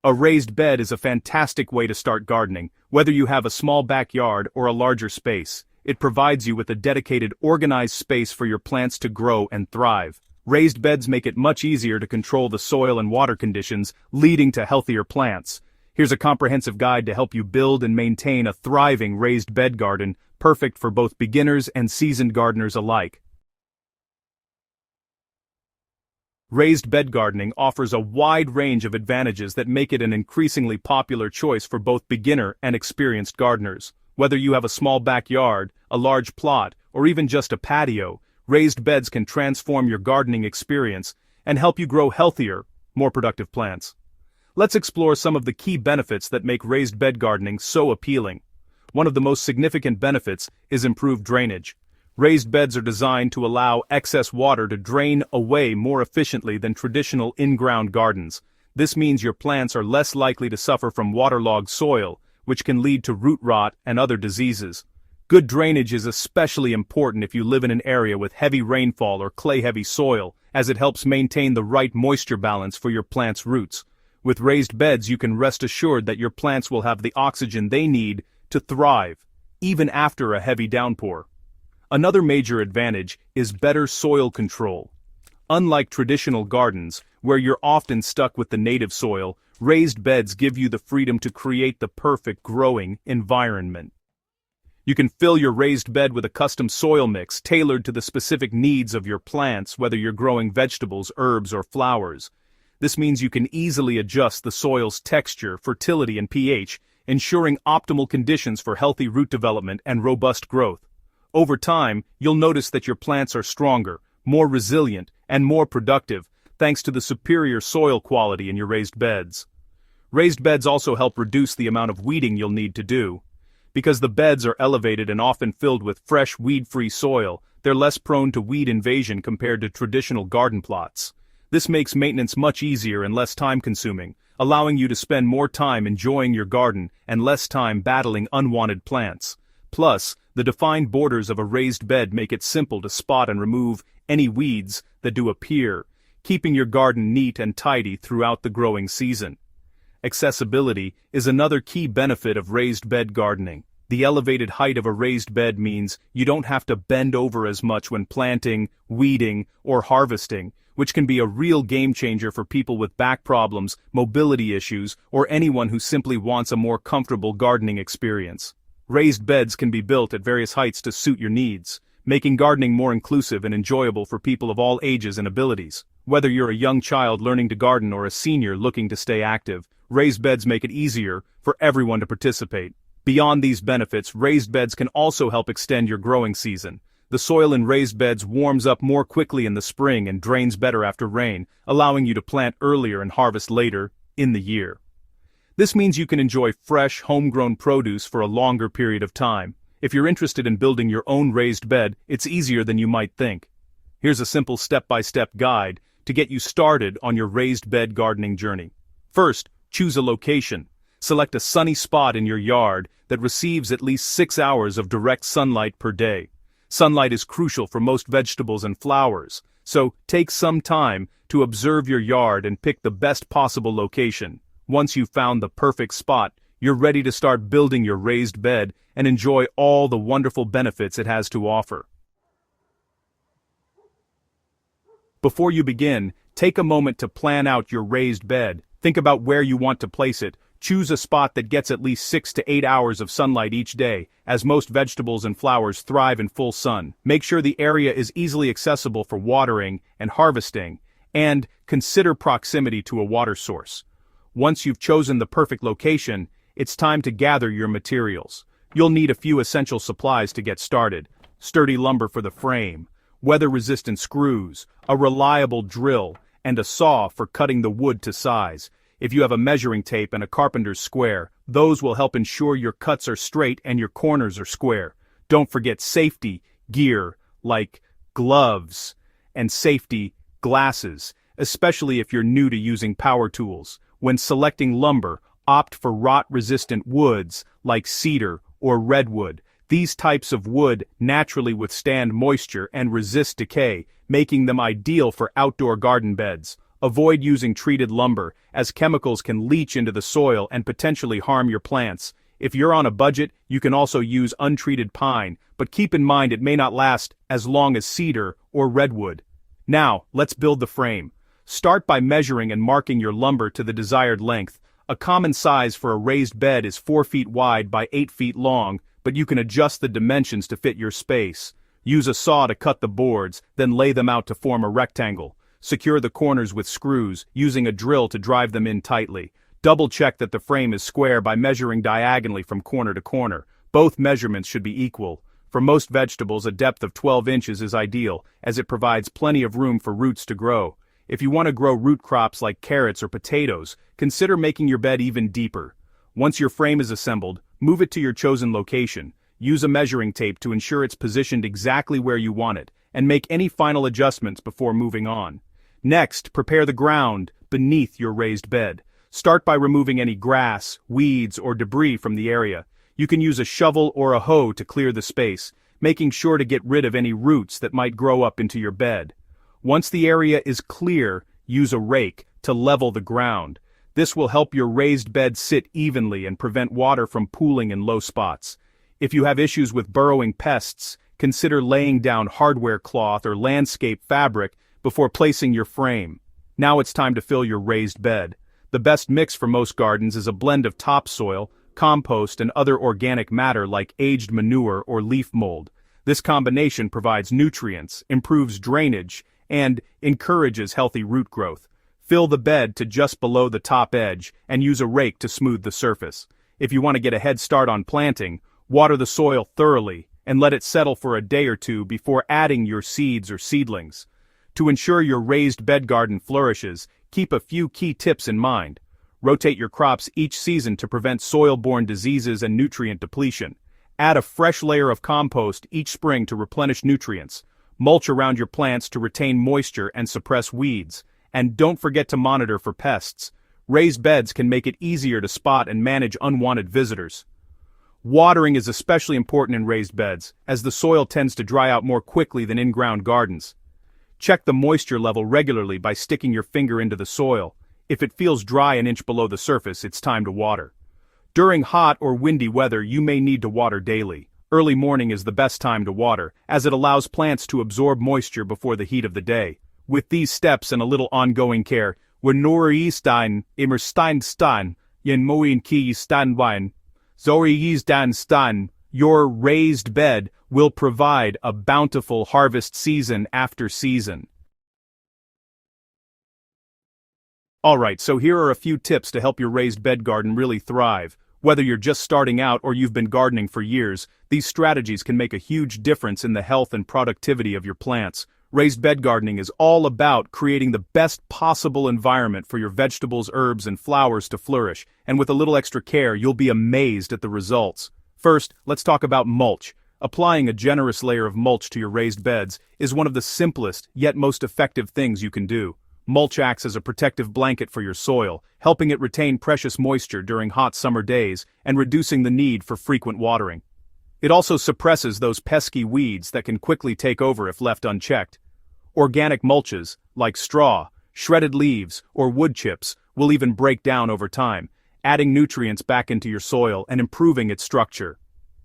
A raised bed is a fantastic way to start gardening, whether you have a small backyard or a larger space. It provides you with a dedicated, organized space for your plants to grow and thrive. Raised beds make it much easier to control the soil and water conditions, leading to healthier plants. Here's a comprehensive guide to help you build and maintain a thriving raised bed garden, perfect for both beginners and seasoned gardeners alike. Raised bed gardening offers a wide range of advantages that make it an increasingly popular choice for both beginner and experienced gardeners. Whether you have a small backyard, a large plot, or even just a patio, raised beds can transform your gardening experience and help you grow healthier, more productive plants. Let's explore some of the key benefits that make raised bed gardening so appealing. One of the most significant benefits is improved drainage. Raised beds are designed to allow excess water to drain away more efficiently than traditional in-ground gardens. This means your plants are less likely to suffer from waterlogged soil, which can lead to root rot and other diseases. Good drainage is especially important if you live in an area with heavy rainfall or clay-heavy soil, as it helps maintain the right moisture balance for your plants' roots. With raised beds, you can rest assured that your plants will have the oxygen they need to thrive, even after a heavy downpour. Another major advantage is better soil control. Unlike traditional gardens, where you're often stuck with the native soil, raised beds give you the freedom to create the perfect growing environment. You can fill your raised bed with a custom soil mix tailored to the specific needs of your plants, whether you're growing vegetables, herbs, or flowers. This means you can easily adjust the soil's texture, fertility, and pH, ensuring optimal conditions for healthy root development and robust growth. Over time, you'll notice that your plants are stronger, more resilient, and more productive, thanks to the superior soil quality in your raised beds. Raised beds also help reduce the amount of weeding you'll need to do. Because the beds are elevated and often filled with fresh, weed-free soil, they're less prone to weed invasion compared to traditional garden plots. This makes maintenance much easier and less time-consuming, allowing you to spend more time enjoying your garden and less time battling unwanted plants. Plus, the defined borders of a raised bed make it simple to spot and remove any weeds that do appear, keeping your garden neat and tidy throughout the growing season. Accessibility is another key benefit of raised bed gardening. The elevated height of a raised bed means you don't have to bend over as much when planting, weeding, or harvesting, which can be a real game changer for people with back problems, mobility issues, or anyone who simply wants a more comfortable gardening experience. Raised beds can be built at various heights to suit your needs, making gardening more inclusive and enjoyable for people of all ages and abilities. Whether you're a young child learning to garden or a senior looking to stay active, raised beds make it easier for everyone to participate. Beyond these benefits, raised beds can also help extend your growing season. The soil in raised beds warms up more quickly in the spring and drains better after rain, allowing you to plant earlier and harvest later in the year. This means you can enjoy fresh, homegrown produce for a longer period of time. If you're interested in building your own raised bed, it's easier than you might think. Here's a simple step-by-step guide to get you started on your raised bed gardening journey. First, choose a location. Select a sunny spot in your yard that receives at least 6 hours of direct sunlight per day. Sunlight is crucial for most vegetables and flowers, so take some time to observe your yard and pick the best possible location. Once you've found the perfect spot, you're ready to start building your raised bed and enjoy all the wonderful benefits it has to offer. Before you begin, take a moment to plan out your raised bed. Think about where you want to place it. Choose a spot that gets at least 6 to 8 hours of sunlight each day, as most vegetables and flowers thrive in full sun. Make sure the area is easily accessible for watering and harvesting, and consider proximity to a water source. Once you've chosen the perfect location, it's time to gather your materials. You'll need a few essential supplies to get started: sturdy lumber for the frame, weather-resistant screws, a reliable drill, and a saw for cutting the wood to size. If you have a measuring tape and a carpenter's square, those will help ensure your cuts are straight and your corners are square. Don't forget safety gear like gloves and safety glasses, especially if you're new to using power tools. When selecting lumber, opt for rot-resistant woods like cedar or redwood. These types of wood naturally withstand moisture and resist decay, making them ideal for outdoor garden beds. Avoid using treated lumber, as chemicals can leach into the soil and potentially harm your plants. If you're on a budget, you can also use untreated pine, but keep in mind it may not last as long as cedar or redwood. Now, let's build the frame. Start by measuring and marking your lumber to the desired length. A common size for a raised bed is 4 feet wide by 8 feet long, but you can adjust the dimensions to fit your space. Use a saw to cut the boards, then lay them out to form a rectangle. Secure the corners with screws, using a drill to drive them in tightly. Double-check that the frame is square by measuring diagonally from corner to corner. Both measurements should be equal. For most vegetables, a depth of 12 inches is ideal, as it provides plenty of room for roots to grow. If you want to grow root crops like carrots or potatoes, consider making your bed even deeper. Once your frame is assembled, move it to your chosen location. Use a measuring tape to ensure it's positioned exactly where you want it, and make any final adjustments before moving on. Next, prepare the ground beneath your raised bed. Start by removing any grass, weeds, or debris from the area. You can use a shovel or a hoe to clear the space, making sure to get rid of any roots that might grow up into your bed. Once the area is clear, use a rake to level the ground. This will help your raised bed sit evenly and prevent water from pooling in low spots. If you have issues with burrowing pests, consider laying down hardware cloth or landscape fabric before placing your frame. Now it's time to fill your raised bed. The best mix for most gardens is a blend of topsoil, compost, and other organic matter like aged manure or leaf mold. This combination provides nutrients, improves drainage, and encourages healthy root growth. Fill the bed to just below the top edge and use a rake to smooth the surface. If you want to get a head start on planting, water the soil thoroughly and let it settle for a day or two before adding your seeds or seedlings. To ensure your raised bed garden flourishes, keep a few key tips in mind. Rotate your crops each season to prevent soil-borne diseases and nutrient depletion. Add a fresh layer of compost each spring to replenish nutrients. Mulch around your plants to retain moisture and suppress weeds. And don't forget to monitor for pests. Raised beds can make it easier to spot and manage unwanted visitors. Watering is especially important in raised beds, as the soil tends to dry out more quickly than in-ground gardens. Check the moisture level regularly by sticking your finger into the soil. If it feels dry an inch below the surface, it's time to water. During hot or windy weather, you may need to water daily. Early morning is the best time to water, as it allows plants to absorb moisture before the heat of the day. With these steps and a little ongoing care, wanneer stein immer stein yen moin ki stein wine, zori dan stein, your raised bed will provide a bountiful harvest season after season. Alright, so here are a few tips to help your raised bed garden really thrive. Whether you're just starting out or you've been gardening for years, these strategies can make a huge difference in the health and productivity of your plants. Raised bed gardening is all about creating the best possible environment for your vegetables, herbs, and flowers to flourish, and with a little extra care, you'll be amazed at the results. First, let's talk about mulch. Applying a generous layer of mulch to your raised beds is one of the simplest yet most effective things you can do. Mulch acts as a protective blanket for your soil, helping it retain precious moisture during hot summer days and reducing the need for frequent watering. It also suppresses those pesky weeds that can quickly take over if left unchecked. Organic mulches, like straw, shredded leaves, or wood chips, will even break down over time, adding nutrients back into your soil and improving its structure.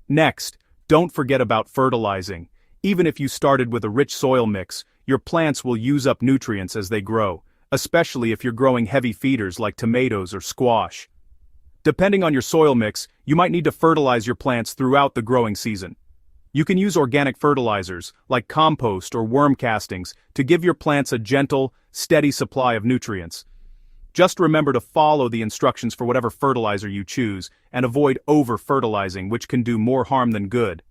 Next, don't forget about fertilizing. Even if you started with a rich soil mix, your plants will use up nutrients as they grow, especially if you're growing heavy feeders like tomatoes or squash. Depending on your soil mix, you might need to fertilize your plants throughout the growing season. You can use organic fertilizers, like compost or worm castings, to give your plants a gentle, steady supply of nutrients. Just remember to follow the instructions for whatever fertilizer you choose, and avoid over-fertilizing, which can do more harm than good.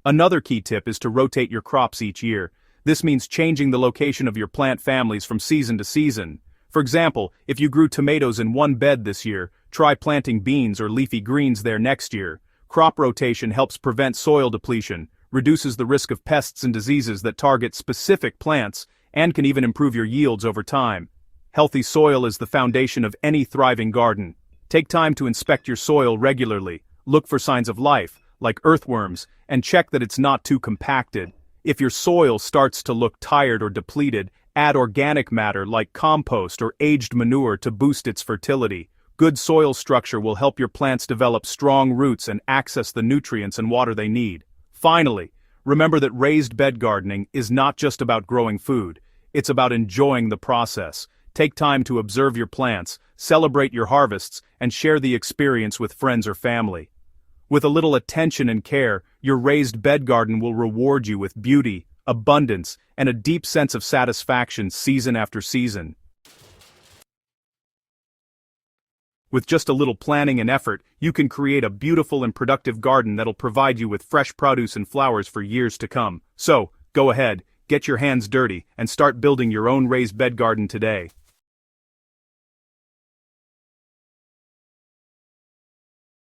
Another key tip is to rotate your crops each year. This means changing the location of your plant families from season to season. For example, if you grew tomatoes in one bed this year, try planting beans or leafy greens there next year. Crop rotation helps prevent soil depletion, reduces the risk of pests and diseases that target specific plants, and can even improve your yields over time. Healthy soil is the foundation of any thriving garden. Take time to inspect your soil regularly, look for signs of life, like earthworms, and check that it's not too compacted. If your soil starts to look tired or depleted, Add organic matter like compost or aged manure to boost its fertility. Good soil structure will help your plants develop strong roots and access the nutrients and water they need. Finally, remember that raised bed gardening is not just about growing food, it's about enjoying the process. Take time to observe your plants, celebrate your harvests, and share the experience with friends or family. With a little attention and care, your raised bed garden will reward you with beauty, abundance, and a deep sense of satisfaction season after season. With just a little planning and effort, you can create a beautiful and productive garden that'll provide you with fresh produce and flowers for years to come. So, go ahead, get your hands dirty, and start building your own raised bed garden today.